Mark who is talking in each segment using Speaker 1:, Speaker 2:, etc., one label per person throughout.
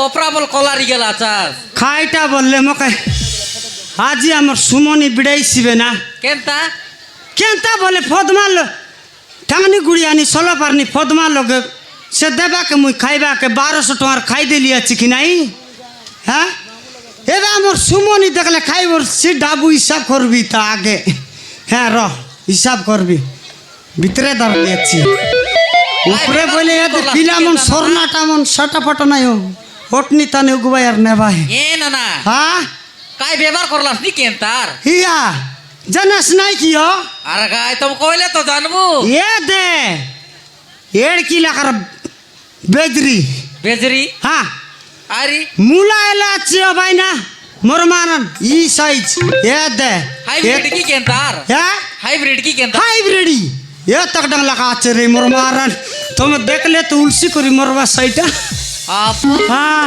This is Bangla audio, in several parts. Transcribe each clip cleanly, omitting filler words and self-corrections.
Speaker 1: অপ্রাবল কলারি গেল আচাস
Speaker 2: খাইটা বললে মকে আজি আমার সুমনি বিড়াইছিবে না
Speaker 1: কেনতা
Speaker 2: কেনতা বলে ফদমাল টাঙনি গুড়ি আনি সলো পারনি ফদমা লগে সে দেবাকে মুই খাইবাকে 1200 টাকার খাই দিলি আছে কি নাই হ্যাঁ এবার আমার সুমনি দেখলে খাইব সে ডাবু হিসাব করবি তা আগে হ্যাঁ হিসাব করবি ভিতরে দাঁড়িয়েছি উপরে বলে পিলামন স্বর্ণাটা মন সাটা ফাটা নাই ওটনি তানে উগবাই আর নেবাই
Speaker 1: এ না না
Speaker 2: হ্যাঁ
Speaker 1: কাই ব্যবহার করলাস নি কেনতার
Speaker 2: হিয়া জানাস নাই কি
Speaker 1: আর গাই তুমি কইলে তো জানবো
Speaker 2: এ দে 1 কিলাকার বেজরি
Speaker 1: বেজরি
Speaker 2: হ্যাঁ
Speaker 1: আরি
Speaker 2: মুলা এলা আছে ভাই না মোর মানন ই সাইজ এ দে
Speaker 1: হাইব্রিড কি কেনতার
Speaker 2: হ্যাঁ
Speaker 1: হাইব্রিড কি কেনতার
Speaker 2: হাইব্রিডি এ তক ডং লাগা আছে রে মোর মারন তুমি দেখলে তো উলসি করি মোরবা সাইটা
Speaker 1: আপ
Speaker 2: হ্যাঁ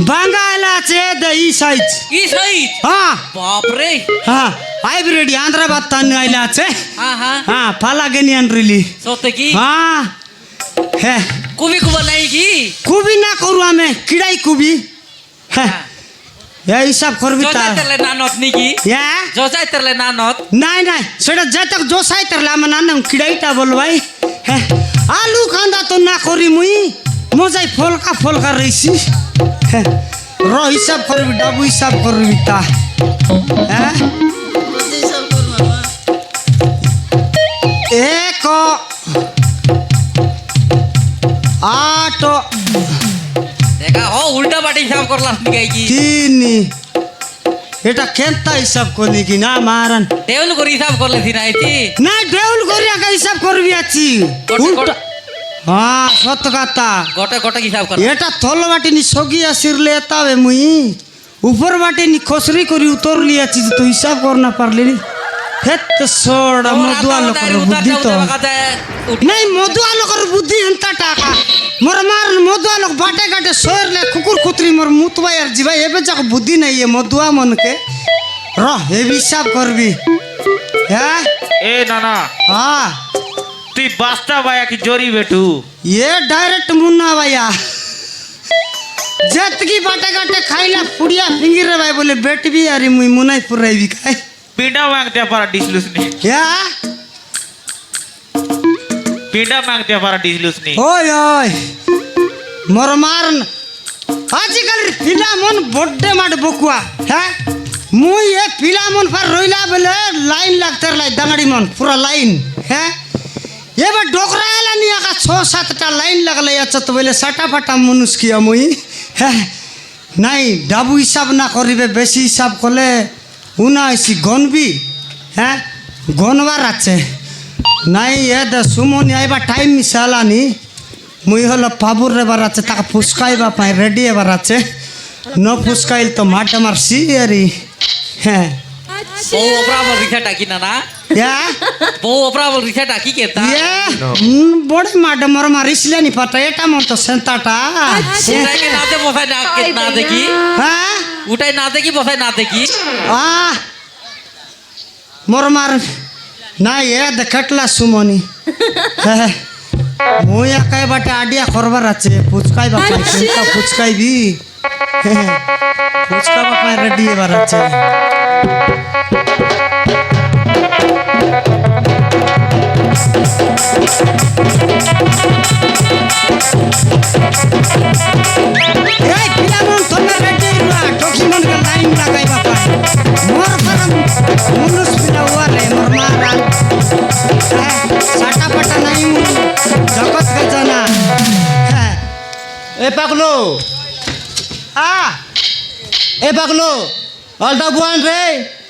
Speaker 2: বাঙ্গা এলা আছে দে ই সাইজ
Speaker 1: কি সাইজ
Speaker 2: হ্যাঁ
Speaker 1: বাপ রে
Speaker 2: হ্যাঁ হাইব্রিডি আন্ধ্রাবাদ তান আইলা আছে
Speaker 1: হ্যাঁ হ্যাঁ
Speaker 2: হ্যাঁ ফালা গেনি আনরিলি
Speaker 1: সত্যি কি
Speaker 2: হ্যাঁ হ্যাঁ
Speaker 1: কুবি কুবা নাই কি
Speaker 2: কুবি না করু আমি কিড়াই কুবি হ্যাঁ এই হিসাব করবি তা
Speaker 1: জজাইতেলে নানত নাকি
Speaker 2: হ্যাঁ
Speaker 1: জজাইতেলে নানত
Speaker 2: নাই নাই সেটা যেতক জোসাই তারলে আমার নাম কিড়াইটা বল ভাই হ্যাঁ আলু কান্দা তো না করি মুই মজাই ফলকা ফলকা রইছি হ্যাঁ হিসাব করবি ডাবু হিসাব করবি তা হ্যাঁ এক 8
Speaker 1: দেখা ও উল্টা বাটি হিসাব করলাম নাকি
Speaker 2: তিন এটা কেনতা হিসাব করলি কি না মারান
Speaker 1: দেউল করে হিসাব করলে সিনাইছি
Speaker 2: না দেউল করি আগে হিসাব করবি আছি উল্টা হ্যাঁ সত্য কথা
Speaker 1: গোটে গোটে হিসাব কর
Speaker 2: এটা থল বাটি নি সগি আসিরলে তাবে মুই উপর বাটি নি খসরি করি উতরলি আছি তো হিসাব কর না পারলি নি হেত সোড়া মধুয়া লোকের বুদ্ধি তো নাই মধুয়া লোকের বুদ্ধি এন্তা টাকা মোর মার মধুয়া লোক বাটে ঘাটে সরলে কুকুর কুতরি মোর মুতবাই আর জিবাই এবে যাক বুদ্ধি নাই এ মধুয়া মনকে এ হিসাব করবি হ্যাঁ
Speaker 3: এ না না
Speaker 2: হ্যাঁ
Speaker 3: তুই বাস্তা ভাইয়া কি জরি বেটু
Speaker 2: ये डायरेक्ट मुन्ना भैया जतकी बाटे घाटे खाइला पुड़िया फिंगिर रे भाई बोले बेट भी अरे मुई मुनाई पुराई भी खाए
Speaker 3: पिंडा मांगते पारा डिसलुस ने
Speaker 2: क्या
Speaker 3: पिंडा मांगते पारा डिसलुस ने
Speaker 2: ओय ओय मोर मारन आजकल फिलामन बड्डे माड बकुआ है मुई ये फिलामन पर रोइला बोले लाइन लागतर लाई दंगड़ी मन पूरा लाइन है এবার ডোকরা এলা নিয়ে 6-7টা লাইন লাগলে আচ্ছা তো বলে সাটা ফাটা মানুষ কি আমি হ্যাঁ নাই ডাবু হিসাব না করিবে বেশি হিসাব করলে উনাইছি গনবি হ্যাঁ গনবার আছে নাই এ দে সুমনি আইবা টাইম মিশালানি মুই হলো পাবুর রেবার আছে তাকে ফুসকাইবা পাই রেডি এবার আছে ন ফুসকাইল তো মাঠে মারছি আরে হ্যাঁ
Speaker 1: বউ অপ্রাবল রিক্সাটা কি না না বউ অপ্রাবল রিক্সাটা কি কেতা
Speaker 2: বড় মাঠে মর মারিছিলে নি পাটা এটা মন তো সেন্তাটা
Speaker 1: উঠাই না দে বসাই না দেখি
Speaker 2: হ্যাঁ
Speaker 1: উঠাই না দেখি বসাই না দেখি
Speaker 2: মোর মার না এ দেখটলা সুমনি হ্যাঁ মুই একাই বাটে আডিয়া করবার আছে ফুচকাই বাপাই চিন্তা ফুচকাইবি ফুচকা বাপাই রেডি এবার আছে এই পিলামন তোমরা রেডি না ডকুমেন্ট কা লাইন লাগাই বাপাই মোর ফারাম মুনুস পিলা ওরে মোর মারান সাটা পাটা নাই মুই জগৎ কে জানা হ্যাঁ
Speaker 4: এ পাগলো এ পাগলো আলটা বুয়ান রে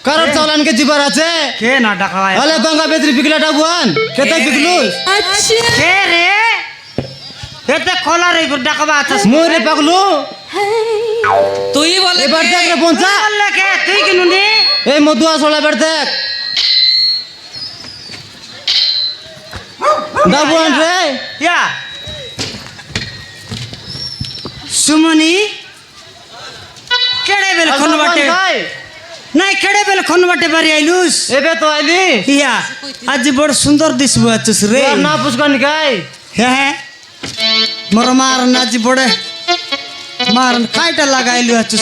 Speaker 4: কারণ চালান কে জিবার আছে
Speaker 2: কে না ডাকায়
Speaker 4: আলে বাঙ্গা বেদরি বিকলাটা বুয়ান কেতে বিকলুস
Speaker 2: কে রে এতে কলার এই ডাকাবা আছে
Speaker 4: মই রে পাগলো
Speaker 1: তুই বলে
Speaker 4: এবার দেখ রে পঞ্চা
Speaker 2: বললে কে তুই কিনুনি
Speaker 4: এই মধুয়া ছড়া বের দেখ দা বুয়ান রে
Speaker 2: ইয়া সুমনি কেড়ে বেল খন বাটে নাই কেড়ে বেল খন বাটে বাড়ি আইলুস
Speaker 4: এবে তো আইলি
Speaker 2: ইয়া আজ বড় সুন্দর দিসবু আছুস রে
Speaker 4: না পুষ্কান গাই
Speaker 2: হ্যাঁ মোর মার নাজি বড়ে মারন কাইটা লাগাইলু আছিস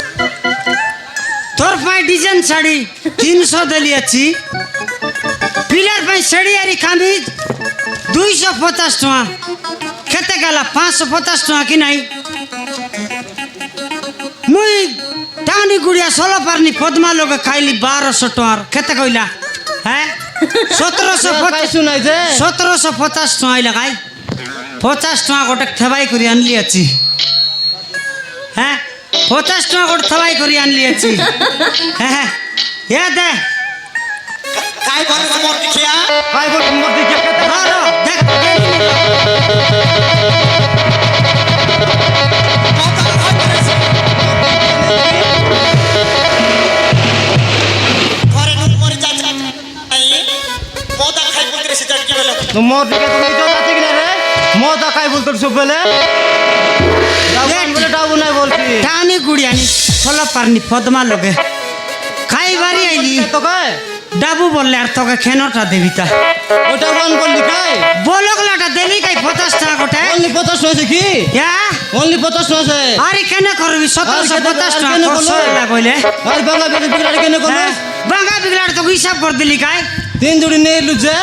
Speaker 2: তোর পাই ডিজাইন শাড়ি 300 দেলিয়াছি পিলার পাই শাড়ি আরি কামিজ 250 টাকা খেতে গেলা 550 টাকা কি নাই মুই টানি গুড়িয়া ষোলো পারনি পদ্মা লোকে খাইলি 1200 টাকার খেতে কইলা হ্যাঁ 1750 টাকা লাগাই 50 টাকা গোটে থেবাই করে আনলি আছি হ্যাঁ 50 টাকা গোটে থেবাই করে আনলি আছি হ্যাঁ হ্যাঁ এ দে
Speaker 4: কাই বল মোর দেখিয়া
Speaker 2: দেখ
Speaker 4: মোর দিকে তুমি তো আছে কিনা রে মজা খাই বলতো সব বেলে বলে ডাবু নাই বলছি
Speaker 2: টানি গুড়িয়ানি ষোলো পারনি পদ্মা লোকে খাই বাড়ি আইলি
Speaker 4: তো কয়
Speaker 2: ডাবু বললে আর তোকে খেনোটা দেবি তা
Speaker 4: ওটা বন বললি কাই
Speaker 2: বলকলাটা দেবি কাই 50 টাকা গোটে
Speaker 4: অনলি 50 হইছে কি
Speaker 2: হ্যাঁ
Speaker 4: অনলি 50 হইছে
Speaker 2: আরে কেন করবি 1750 টাকা
Speaker 4: কেন
Speaker 2: খরচ
Speaker 4: করলো?
Speaker 2: লাগলে
Speaker 4: আর বাংলা বিগড়া কেন করলো
Speaker 2: বাঙ্গা বিগড়ার তো হিসাব করে দিলি কাই
Speaker 4: 3 জুড়ি নেই লুজে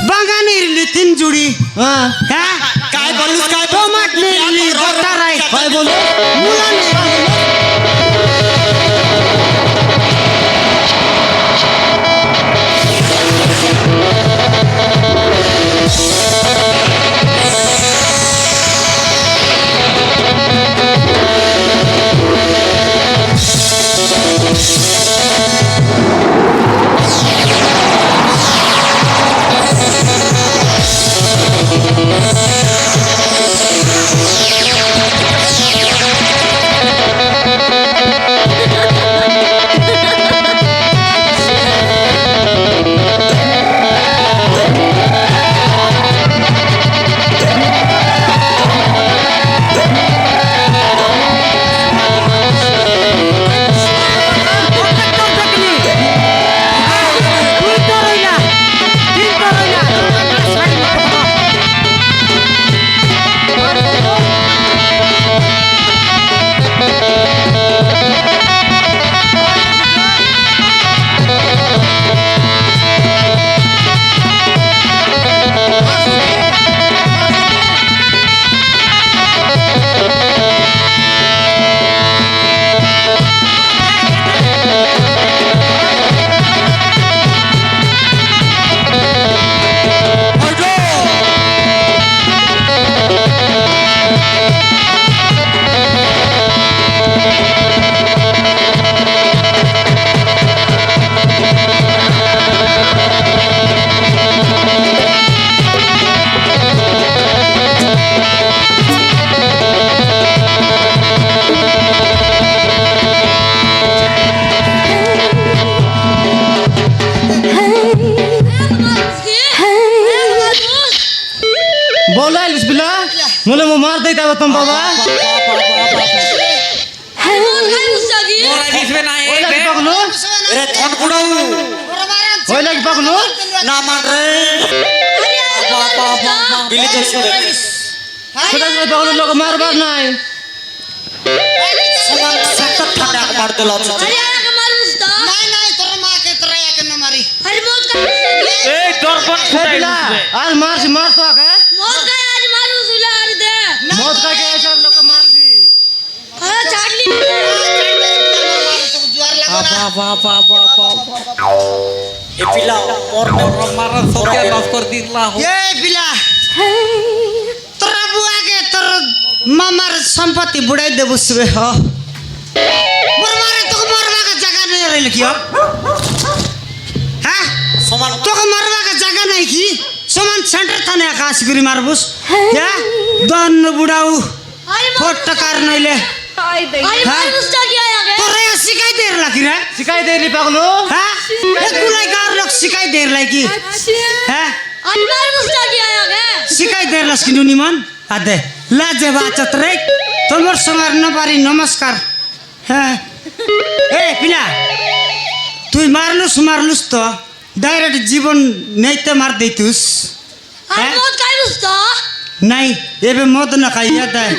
Speaker 2: বাঙ্গা নিরলি 3 জুড়ি
Speaker 4: হ্যাঁ
Speaker 2: হ্যাঁ
Speaker 4: কাই বললু কাই
Speaker 2: টমাট নিরলি গোটা রাই
Speaker 4: কাই বললু
Speaker 2: মুলা নিরলি
Speaker 4: बोला बिस्मिल्ला मोले मो मार देता है तुम बाबा
Speaker 1: মোরা দিছবে না
Speaker 4: ওই
Speaker 1: এই
Speaker 4: লাগি
Speaker 1: বে
Speaker 4: পাগলু
Speaker 3: রে ধন কুড়াও
Speaker 4: ওই লাগি পাগলু
Speaker 3: না মান রে বিলি তো শুনে
Speaker 4: সেটা যে পাগলু লোক মারবার নাই
Speaker 3: সমান সত্তর ঠান্ডা মার দিল
Speaker 2: নাই নাই তোর মাকে তোরা একে না মারি
Speaker 3: এই দর্পণ ফুটাই
Speaker 4: সেদিলা
Speaker 3: দিছে
Speaker 4: আর মারছি মার তো আগে মদ খাই কে সব লোক মারছি
Speaker 3: এ পিলা মোর
Speaker 1: মারা সত্যি নষ্ট করে দিলা
Speaker 2: এ বিলা তোরা বুয়াকে তোর মামার সম্পত্তি বুড়াই দে বসবে হ মোর মারে তোকে মারবাকে জায়গা নেই রইল কি হ্যাঁ
Speaker 3: সমান
Speaker 2: তোকে মারবাকে জায়গা নাই কি সমান সেন্টার থানে আকাশ করি মারবুস হ্যাঁ দন্ন বুড়াও ফোট টাকার নইলে তোরা শিখাই দে লাকি রে
Speaker 4: শিখাই দেলি পাগলু
Speaker 2: হ্যাঁ এগুলাই গার লোক শিখাই দে লাকি হ্যাঁ শিখাই দে লাস কিনু নিমন আদে লাজে বাচত রে তোমার সঙ্গে নবারি নমস্কার হ্যাঁ এ পিলা তুই মারলুস তো ডাইরেক্ট জীবন নেইতে মার দিতুস নাই এবে মদ না খাইয়া দেয়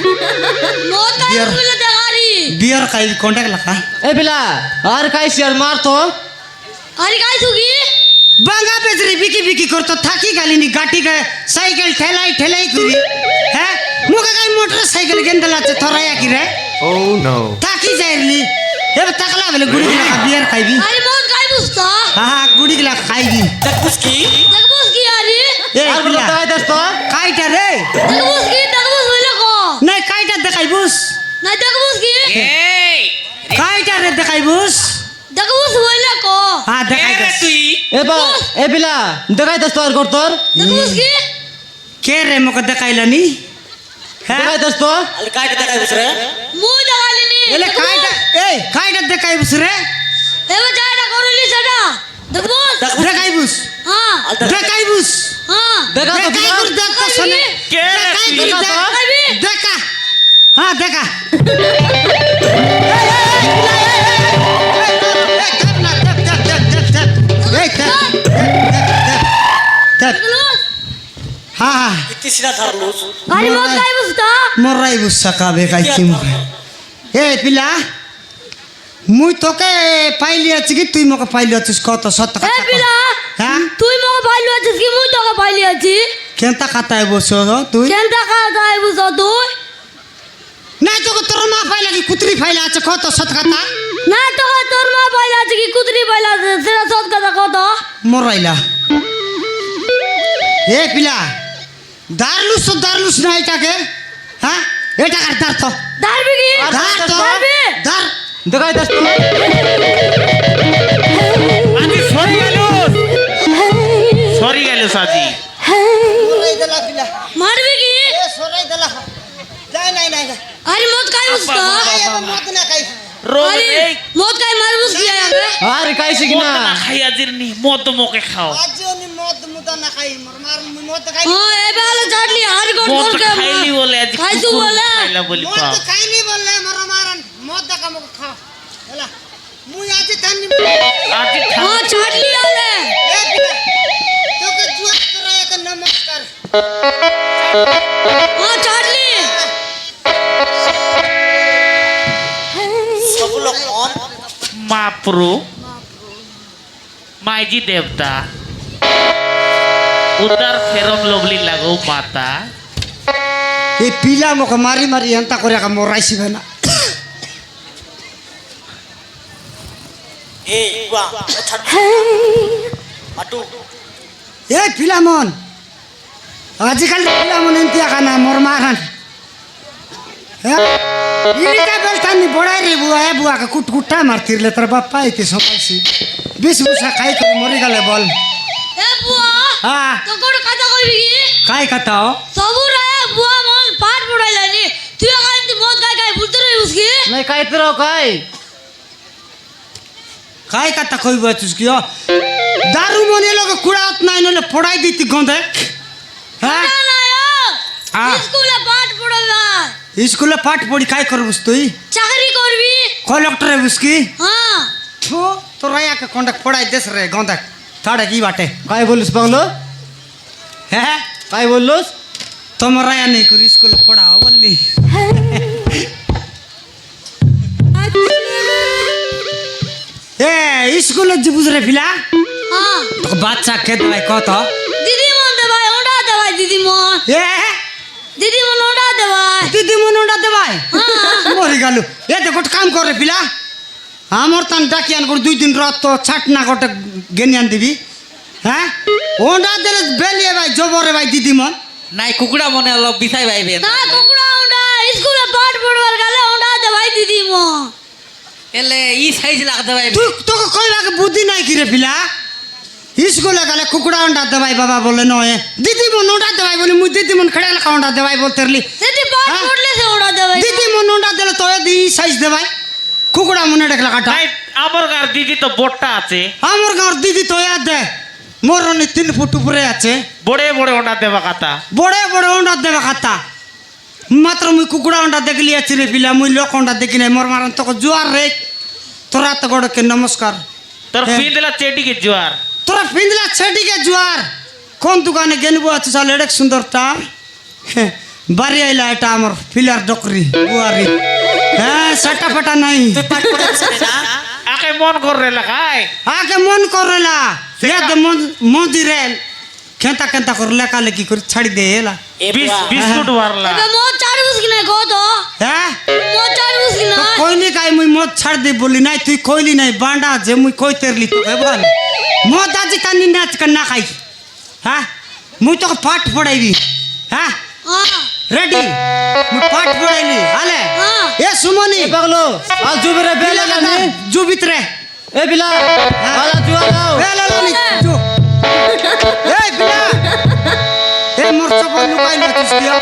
Speaker 2: বিয়ার খাই কন্টাক্ট লাখা
Speaker 4: এ পিলা আর কাই শেয়ার মার তো
Speaker 5: अरे काय सुगी
Speaker 2: বাঙ্গা বেজরি বিকি বিকি করতো থাকি গালিনি গাটি গে সাইকেল ঠেলাই ঠেলাই করি হ্যাঁ মুখে গাই মোটর সাইকেল গেন্দলাছে থরায়া কি রে
Speaker 6: ও নো
Speaker 2: থাকি যাইরলি এবার তাকলা বলে গুড়ি গিলা বিয়ার খাইবি
Speaker 5: अरे मौत काय बुझता
Speaker 2: হ্যাঁ গুড়ি গিলা খাইবি
Speaker 3: দেখবুস কি
Speaker 5: दगबुस की अरे
Speaker 2: এ
Speaker 4: আর বলো
Speaker 2: পিলা,
Speaker 4: দেখাই দাস তো
Speaker 2: কাইটা রে
Speaker 5: दगबुस बोले को
Speaker 2: নাই কাইটা দেখাইবুস
Speaker 5: ना दगबुस की
Speaker 1: এই
Speaker 2: কাইটা রে দেখাইবুস
Speaker 5: दगबुस बोले को
Speaker 2: হ্যাঁ
Speaker 1: কে
Speaker 2: দেখাই
Speaker 1: রে
Speaker 2: দাস
Speaker 1: তুই
Speaker 4: এ পিলা দেখাই দাস তো আর কর তোর
Speaker 5: दगबुस की
Speaker 2: কে রে মুখ দেখাইলানি হ্যাঁ
Speaker 4: দেখাই দাস তো
Speaker 3: ಅಲ್ಲಿ ಕಾಯ್ದೆ দেখাইবুস রে
Speaker 5: मुंह दगालिनी
Speaker 2: এলে কাইটা এই কাইটা দেখাইবুস রে
Speaker 5: एवं जायडा करूली सडा दगबुस
Speaker 2: দেখাইবুস
Speaker 5: हां
Speaker 2: দেখাইবুস
Speaker 5: हां
Speaker 4: দেখা তো
Speaker 2: দেখাই
Speaker 4: পিলা
Speaker 2: করে দেখ তো শোনে
Speaker 1: কে রে
Speaker 2: দেখাই
Speaker 1: তুই?
Speaker 2: করে
Speaker 4: দেখা তো।
Speaker 2: দেখ দেখা হ্যাঁ দেখা
Speaker 5: दगलुस
Speaker 2: হ্যাঁ
Speaker 3: ಇತ್ತಿಸಿನ ಧಾರಲುಸ್
Speaker 5: अरे मौत काय बुझता
Speaker 2: মরাই বুসা কাবে কাইছি মুখে এ পিলা মুই তোকে পাইলি আছি কি তুই মোকে পাইলি আছিস কত সত্য
Speaker 5: ए
Speaker 2: কথা
Speaker 5: पिला
Speaker 2: হ্যাঁ
Speaker 5: তুই মগ পাইলি আছিস কি মুই তোকে পাইলি আছি
Speaker 2: কেনতা খাতায় বসো তুই
Speaker 5: কেনটা খাওয়া যায় বুঝো তুই
Speaker 2: নাই তোকে তোর মা পাইলা কি কুতরি পাইলা আছে কত সত্য কথা
Speaker 5: না তোকে তোর মা পাইলা আছে কি কুতরি পাইলা আছে সেটা সৎ কথা কত
Speaker 2: মরাইলা এ পিলা দারলুস না এটাকে হ্যাঁ এটা কার দার তো
Speaker 5: দাঁড়বি কি
Speaker 2: দার তো
Speaker 5: দাঁড়বি
Speaker 2: দার
Speaker 4: দেখাই দাস তো
Speaker 1: আজি সরি গেল সরি গেল সাজি
Speaker 2: সরাই দেলা পিলা
Speaker 5: মারবি কি
Speaker 2: এ সরাই দেলা নাই
Speaker 5: আরে মত কাই বুঝতা
Speaker 2: আই এবার মত না খাই
Speaker 1: রোজ
Speaker 5: আরে
Speaker 1: এই
Speaker 5: মত কাই মারবুস কি আগে
Speaker 4: আর কাইছি কি না
Speaker 1: মদ না খাই আজির নি মদ মোকে খাও
Speaker 2: আজ উনি মদ মুদা না খাই মার মদ খাই
Speaker 5: হ্যাঁ এ বেলা চাটলি হার গোট
Speaker 1: মদ
Speaker 5: গোট কে
Speaker 1: খাইলি বলে আজ
Speaker 5: খাইছু বলে
Speaker 1: খাইলা বলি পাও
Speaker 2: মদ খাইনি বললে মারান মদ দেখা মুখ খা হেলা মুই আজ থানি
Speaker 1: আজি
Speaker 5: হ্যাঁ চাটলি আলে
Speaker 2: এ পিলা তোকে জুয়া করে এক নমস্কার
Speaker 5: হ্যাঁ চাটলি
Speaker 3: ସବୁ ଲୋକ ଅନ୍
Speaker 1: महाप्रभु मायजी देवता उदार फेरम लोबली लगो माता
Speaker 2: এই পিলা মোক মারি মারি এন্তা করে মরাইছি না
Speaker 3: ಏ ವಾ ಅಟು
Speaker 2: এ পিলা মন আজিকাল পিলা মন এন্তিয়া খানা মোর মারান ইটা বেলতানি বড়াই রে বুয়া কে কুটকুটা মারতিরলে তোর বাপ্পা এতে সমাইছি বিষ বুসা খাই করে মরি গেলে বল
Speaker 5: এ বুয়া
Speaker 2: হ্যাঁ
Speaker 5: তো কোন কথা কইবি কি
Speaker 2: কাই খাতাও
Speaker 5: সবু রে বুয়া মন পাট পড়াইলানি তুই আগান্তি মত কাই কাই ভুলতে রইবুস কি
Speaker 4: নাই কাইতে রো কাই
Speaker 2: কাই কথা কইব তুই কি দারু মনে লোক কুড়াত নাই নলে পড়াই দিতি গন্ধে হ্যাঁ
Speaker 5: না না
Speaker 2: হ্যাঁ।
Speaker 5: স্কুলে পাট পড়াবা
Speaker 2: স্কুলে পাঠ পড়ি কাই করবুস তুই
Speaker 5: চাকরি করবি
Speaker 2: কলেক্টর বুঝকি
Speaker 5: হ্যাঁ
Speaker 2: থো তোরা ইয়াকে কন্ডাক্ট পড়াই দেশ রে গন্ধে তাড়ে কি বাটে
Speaker 4: কাই বলিস বাংলো
Speaker 2: হ্যাঁ
Speaker 4: কাই বললুস
Speaker 2: তোমরা ইয়া নেই করি স্কুলে পড়াও বললি এ স্কুলে যে বুঝরে পিলা
Speaker 5: হ্যাঁ
Speaker 2: তো বাচ্চা খেতে ভাই কত
Speaker 5: দিদি মন দে ভাই ওটা দে ভাই দিদি মন
Speaker 2: এ
Speaker 5: দিদি মন ওটা দে ভাই
Speaker 2: দিদি মনুটা দে ভাই মরি গেল এ তো গোট কাম করে পিলা আমার তান ডাকি আন করে 2 দিন রাত তো ছাটনা গোটে গেনিয়ান দিবি হ্যাঁ ওটা দিলে বেলিয়ে ভাই জবরে ভাই দিদি মন
Speaker 1: নাই কুকুড়া মনে হলো বিছাই ভাইবে
Speaker 5: না কুকুরা ওটা স্কুলে পাট পড়বার গেলে ওটা দে ভাই দিদি মন
Speaker 1: এলে ই সাইজ লাগতে ভাইবে
Speaker 2: তুই তোকে কইবাকে বুদ্ধি নাই কি রে পিলা স্কুলে গেলে কুকুড়া অন্ডা দেবাই বাবা বলে নয় দিদি মন ওটা দেবাই বলি মুই দিদি মন খেড়ে লেখা অন্ডা দেবাই বলতেরলি
Speaker 5: দিদি পাট
Speaker 2: হ্যাঁ?
Speaker 5: পড়লে সে ওটা দে ভাই
Speaker 2: দিদি মন ওটা দিলে তো দি সাইজ দেবাই কুকুড়া মনে দেখলা কাটা
Speaker 1: নাই আমার গার দিদি তো বড়টা আছে
Speaker 2: আমার গাঁর দিদি তো দে মোর অনেক 3 ফুট উপরে আছে
Speaker 1: বড়ে বড়ে ওটা দেবা কথা
Speaker 2: বড়ে বড়ে অন্ডা দেবা খাতা মাত্র মুই কুকুড়া অন্ডা দেখলি আছি রে পিলা মুই লোক অন্ডা দেখি নাই মোর মারন তোকে জুয়ার রে তোরা তো গড়কে নমস্কার
Speaker 1: তোর
Speaker 2: হ্যাঁ।
Speaker 1: পিঁদলা চেটিকে জোয়ার
Speaker 2: তোরা পিঁধলা ছেটিকে জুয়ার কোন দোকানে গেনবো আছে চাল এডেক সুন্দরটা বাড়ি আইলা এটা আমার ফিলার ডকরি বুয়ারি হ্যাঁ सटा फटा नहीं
Speaker 3: তুই পাঠ পড়াইছিস না
Speaker 6: আকে মন করে লাগাই
Speaker 2: आके मन करेला याद मंदिरे खेता खेता कर लेका लेकी कर छाड़ी देला
Speaker 3: এ বুয়া
Speaker 6: বিস্কুট মারলা
Speaker 5: এবার মদ ছাড়বুস কি না কো তো
Speaker 2: हैं
Speaker 5: মদ ছাড়বুস কি না
Speaker 2: तो कोई नहीं काई मुई मत छाड़ दे बोली नहीं तू कोईली नहीं बांडा जे मुई कोई तेरली तो बोल मत आज कानी नाच करना खाई हां मुई तो पाठ पढ़ाईबी हां
Speaker 5: হ্যাঁ
Speaker 2: रेडी मुई पाठ पढ़ाईली हाले
Speaker 5: হ্যাঁ
Speaker 2: ए सुमनी
Speaker 4: পাগলো আল জুবিরে বেলা লানি
Speaker 2: जो भीतरे
Speaker 4: এ বিলা আলা জুয়া দাও
Speaker 2: ए लालोनी जो ए बिना ए मोर चपल लुकाई ना किसकिया